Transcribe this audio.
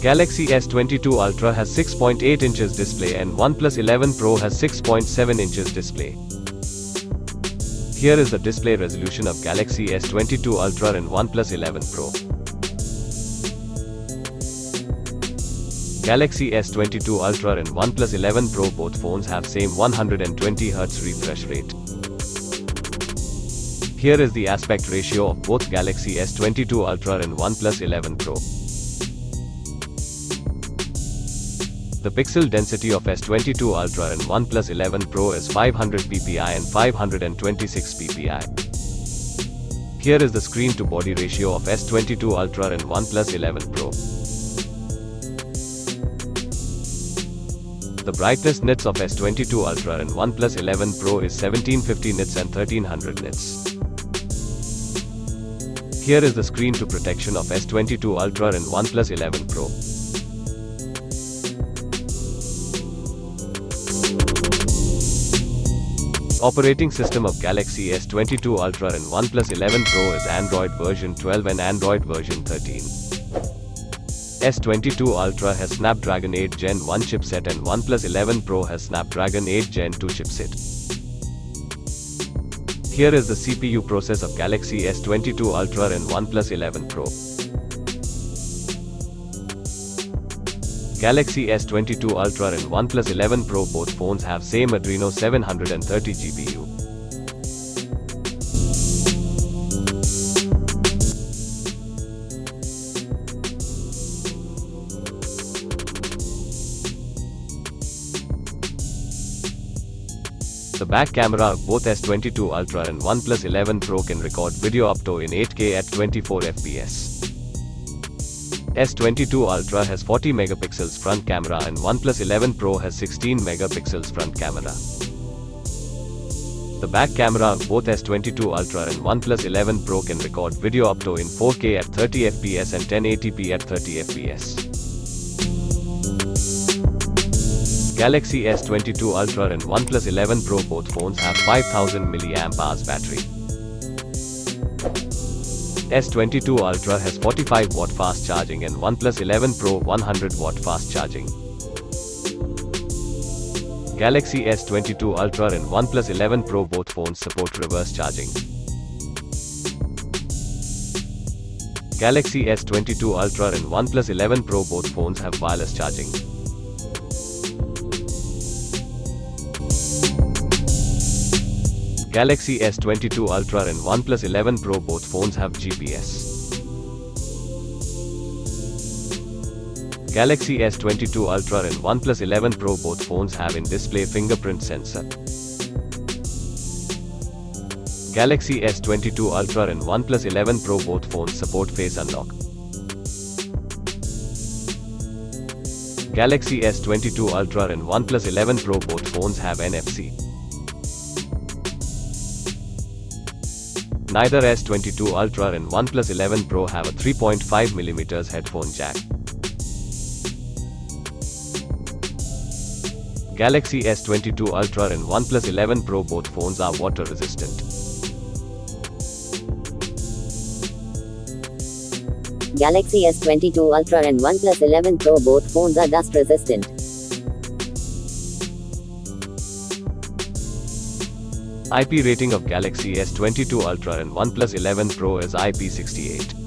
Galaxy S22 Ultra has 6.8 inches display and OnePlus 11 Pro has 6.7 inches display. Here is the display resolution of Galaxy S22 Ultra and OnePlus 11 Pro. Galaxy S22 Ultra and OnePlus 11 Pro both phones have same 120Hz refresh rate. Here is the aspect ratio of both Galaxy S22 Ultra and OnePlus 11 Pro. The pixel density of S22 Ultra and OnePlus 11 Pro is 500 ppi and 526 ppi. Here is the screen-to-body ratio of S22 Ultra and OnePlus 11 Pro. The brightness nits of S22 Ultra and OnePlus 11 Pro is 1750 nits and 1300 nits. Here is the screen-to protection of S22 Ultra and OnePlus 11 Pro. Operating system of Galaxy S22 Ultra and OnePlus 11 Pro is Android version 12 and Android version 13. S22 Ultra has Snapdragon 8 Gen 1 chipset and OnePlus 11 Pro has Snapdragon 8 Gen 2 chipset. Here is the CPU process of Galaxy S22 Ultra and OnePlus 11 Pro. Galaxy S22 Ultra and OnePlus 11 Pro both phones have same Adreno 730 GPU. The back camera of both S22 Ultra and OnePlus 11 Pro can record video up to in 8K at 24 fps. S22 Ultra has 40 megapixels front camera and OnePlus 11 Pro has 16 megapixels front camera. The back camera of both S22 Ultra and OnePlus 11 Pro can record video up to in 4K at 30 fps and 1080p at 30 fps. Galaxy S22 Ultra and OnePlus 11 Pro both phones have 5000 mAh battery. S22 Ultra has 45 watt fast charging and OnePlus 11 Pro 100 watt fast charging. Galaxy S22 Ultra and OnePlus 11 Pro both phones support reverse charging. Galaxy S22 Ultra and OnePlus 11 Pro both phones have wireless charging. Galaxy S22 Ultra and OnePlus 11 Pro both phones have GPS. Galaxy S22 Ultra and OnePlus 11 Pro both phones have in-display fingerprint sensor. Galaxy S22 Ultra and OnePlus 11 Pro both phones support face unlock. Galaxy S22 Ultra and OnePlus 11 Pro both phones have NFC. Neither S22 Ultra and OnePlus 11 Pro have a 3.5mm headphone jack. Galaxy S22 Ultra and OnePlus 11 Pro both phones are water resistant. Galaxy S22 Ultra and OnePlus 11 Pro both phones are dust resistant. IP rating of Galaxy S22 Ultra and OnePlus 11 Pro is IP68.